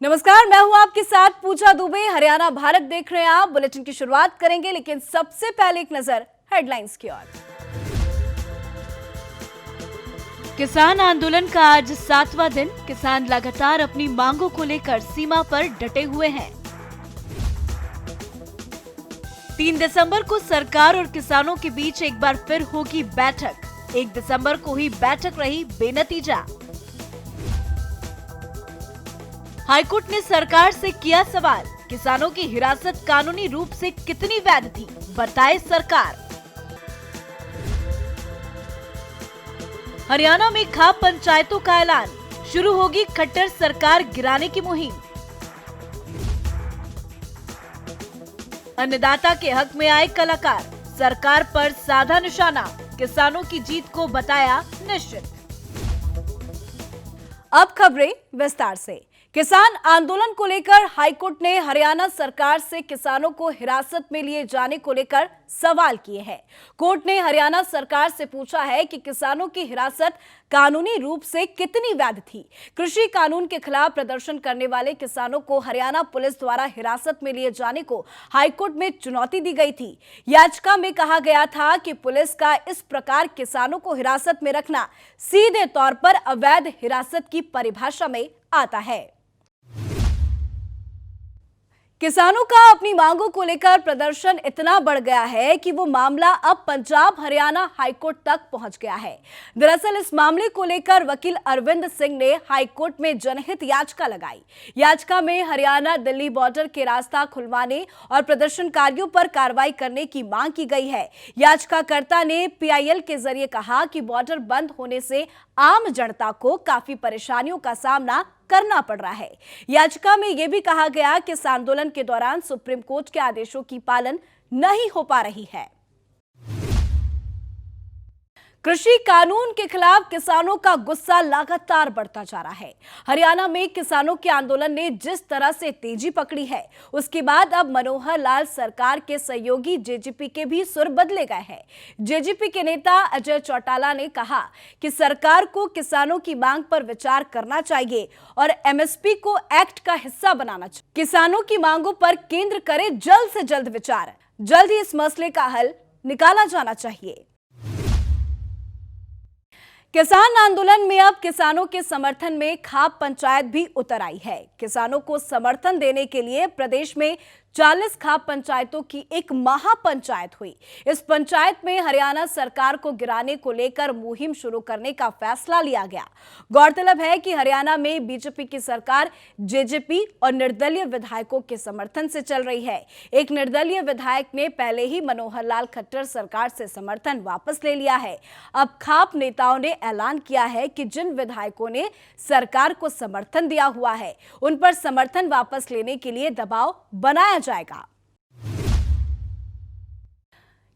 नमस्कार, मैं हूं आपके साथ पूजा दुबे। हरियाणा भारत देख रहे हैं आप। बुलेटिन की शुरुआत करेंगे, लेकिन सबसे पहले एक नजर हेडलाइंस की ओर। किसान आंदोलन का आज 7वां दिन। किसान लगातार अपनी मांगों को लेकर सीमा पर डटे हुए हैं। 3 दिसंबर को सरकार और किसानों के बीच एक बार फिर होगी बैठक। 1 दिसंबर को ही बैठक रही बेनतीजा। हाईकोर्ट ने सरकार से किया सवाल, किसानों की हिरासत कानूनी रूप से कितनी वैध थी, बताए सरकार। हरियाणा में खाप पंचायतों का ऐलान, शुरू होगी खट्टर सरकार गिराने की मुहिम। अन्नदाता के हक में आए कलाकार, सरकार पर साधा निशाना, किसानों की जीत को बताया निश्चित। अब खबरें विस्तार से। किसान आंदोलन को लेकर हाईकोर्ट ने हरियाणा सरकार से किसानों को हिरासत में लिए जाने को लेकर सवाल किए हैं। कोर्ट ने हरियाणा सरकार से पूछा है कि किसानों की हिरासत कानूनी रूप से कितनी वैध थी। कृषि कानून के खिलाफ प्रदर्शन करने वाले किसानों को हरियाणा पुलिस द्वारा हिरासत में लिए जाने को हाईकोर्ट में चुनौती दी गई थी। याचिका में कहा गया था कि पुलिस का इस प्रकार किसानों को हिरासत में रखना सीधे तौर पर अवैध हिरासत की परिभाषा में आता है। किसानों का अपनी मांगों को लेकर प्रदर्शन इतना बढ़ गया है कि वो मामला अब पंजाब हरियाणा हाईकोर्ट तक पहुंच गया है। दरअसल इस मामले को लेकर वकील अरविंद सिंह ने हाईकोर्ट में जनहित याचिका लगाई। याचिका में हरियाणा दिल्ली बॉर्डर के रास्ता खुलवाने और प्रदर्शनकारियों पर कार्रवाई करने की मांग की गई है। याचिकाकर्ता ने पीआईएल के जरिए कहा कि बॉर्डर बंद होने से आम जनता को काफी परेशानियों का सामना करना पड़ रहा है। याचिका में यह भी कहा गया कि इस आंदोलन के दौरान सुप्रीम कोर्ट के आदेशों की पालन नहीं हो पा रही है। कृषि कानून के खिलाफ किसानों का गुस्सा लगातार बढ़ता जा रहा है। हरियाणा में किसानों के आंदोलन ने जिस तरह से तेजी पकड़ी है, उसके बाद अब मनोहर लाल सरकार के सहयोगी जेजेपी के भी सुर बदले गए हैं। जेजेपी के नेता अजय चौटाला ने कहा कि सरकार को किसानों की मांग पर विचार करना चाहिए और एमएसपी को एक्ट का हिस्सा बनाना चाहिए। किसानों की मांगों पर केंद्र करे जल्द से जल्द विचार। जल्द ही इस मसले का हल निकाला जाना चाहिए। किसान आंदोलन में अब किसानों के समर्थन में खाप पंचायत भी उतर आई है। किसानों को समर्थन देने के लिए प्रदेश में 40 खाप पंचायतों की एक महापंचायत हुई। इस पंचायत में हरियाणा सरकार को गिराने को लेकर मुहिम शुरू करने का फैसला लिया गया। गौरतलब है कि हरियाणा में बीजेपी की सरकार जेजेपी और निर्दलीय विधायकों के समर्थन से चल रही है। एक निर्दलीय विधायक ने पहले ही मनोहर लाल खट्टर सरकार से समर्थन वापस ले लिया है। अब खाप नेताओं ने ऐलान किया है कि जिन विधायकों ने सरकार को समर्थन दिया हुआ है, उन पर समर्थन वापस लेने के लिए दबाव बनाया जाएगा।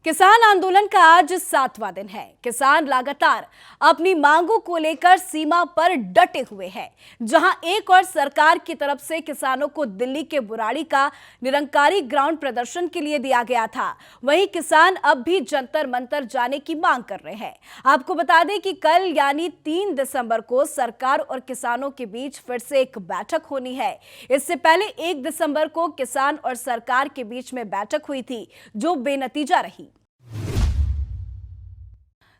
किसान आंदोलन का आज 7वां दिन है। किसान लगातार अपनी मांगों को लेकर सीमा पर डटे हुए हैं। जहां एक और सरकार की तरफ से किसानों को दिल्ली के बुराड़ी का निरंकारी ग्राउंड प्रदर्शन के लिए दिया गया था, वहीं किसान अब भी जंतर मंतर जाने की मांग कर रहे हैं। आपको बता दें कि कल यानी 3 दिसंबर को सरकार और किसानों के बीच फिर से एक बैठक होनी है। इससे पहले 1 दिसंबर को किसान और सरकार के बीच में बैठक हुई थी, जो बेनतीजा रही।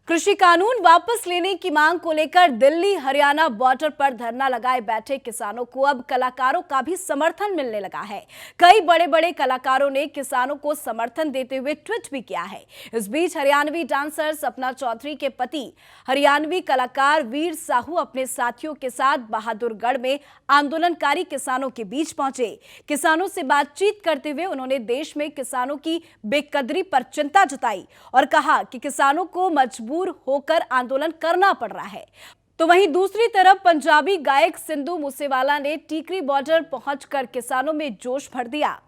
कृषि कानून वापस लेने की मांग को लेकर दिल्ली हरियाणा बॉर्डर पर धरना लगाए बैठे किसानों को अब कलाकारों का भी समर्थन मिलने लगा है। कई बड़े बड़े कलाकारों ने किसानों को समर्थन देते हुए ट्वीट भी किया है। इस बीच हरियाणवी डांसर सपना चौधरी के पति हरियाणवी कलाकार वीर साहू अपने साथियों के साथ बहादुरगढ़ में आंदोलनकारी किसानों के बीच पहुंचे। किसानों से बातचीत करते हुए उन्होंने देश में किसानों की बेकदरी पर चिंता जताई और कहा कि किसानों को मजबूर होकर आंदोलन करना पड़ रहा है। तो वहीं दूसरी तरफ पंजाबी गायक सिंधु मूसेवाला ने टीकरी बॉर्डर पहुंचकर किसानों में जोश भर दिया।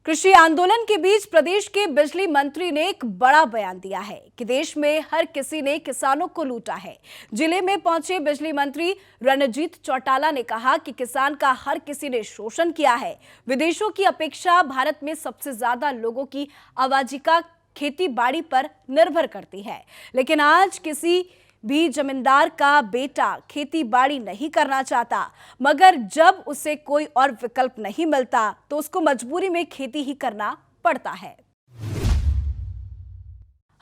कृषि आंदोलन के बीच प्रदेश के बिजली मंत्री ने एक बड़ा बयान दिया है कि देश में हर किसी ने किसानों को लूटा है। जिले में पहुंचे बिजली मंत्री रणजीत चौटाला ने कहा कि किसान का हर किसी ने शोषण किया है। विदेशों की अपेक्षा भारत में सबसे ज्यादा लोगों की आजीविका खेती बाड़ी पर निर्भर करती है, लेकिन आज किसी भी जमींदार का बेटा खेती बाड़ी नहीं करना चाहता, मगर जब उसे कोई और विकल्प नहीं मिलता तो उसको मजबूरी में खेती ही करना पड़ता है।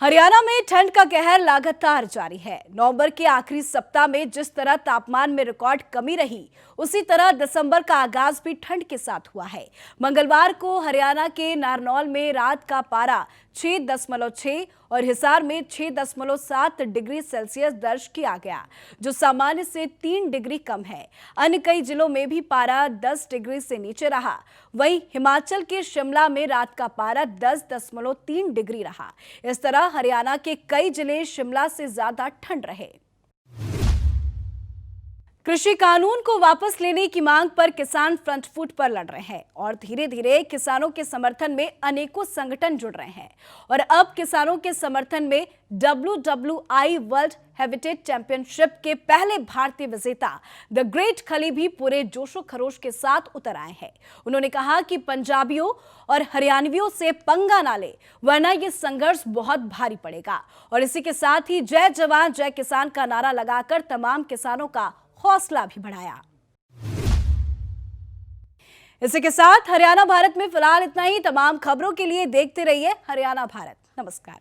हरियाणा में ठंड का कहर लगातार जारी है। नवंबर के आखिरी सप्ताह में जिस तरह तापमान में रिकॉर्ड कमी रही, उसी तरह दिसंबर का आगाज भी ठंड के साथ हुआ है। मंगलवार को हरियाणा के नारनौल में रात का पारा 6.6 और हिसार में 6.7 डिग्री सेल्सियस दर्ज किया गया, जो सामान्य से 3 डिग्री कम है। अन्य कई जिलों में भी पारा 10 डिग्री से नीचे रहा। वहीं हिमाचल के शिमला में रात का पारा 10.3 डिग्री रहा। इस तरह हरियाणा के कई जिले शिमला से ज्यादा ठंड रहे। कृषि कानून को वापस लेने की मांग पर किसान फ्रंट फुट पर लड़ रहे हैं और धीरे धीरे किसानों के समर्थन में अनेकों संगठन जुड़ रहे हैं। और अब किसानों के समर्थन में WWI वर्ल्ड हेविटेट चैंपियनशिप के पहले भारतीय विजेता द ग्रेट खली भी पूरे जोशो खरोश के साथ उतर आए हैं। उन्होंने कहा कि पंजाबियों और हरियाणवियों से पंगा ना ले, वरना ये संघर्ष बहुत भारी पड़ेगा। और इसी के साथ ही जय जवान जय किसान का नारा लगाकर तमाम किसानों का हौसला भी बढ़ाया। इसी के साथ हरियाणा भारत में फिलहाल इतना ही। तमाम खबरों के लिए देखते रहिए हरियाणा भारत। नमस्कार।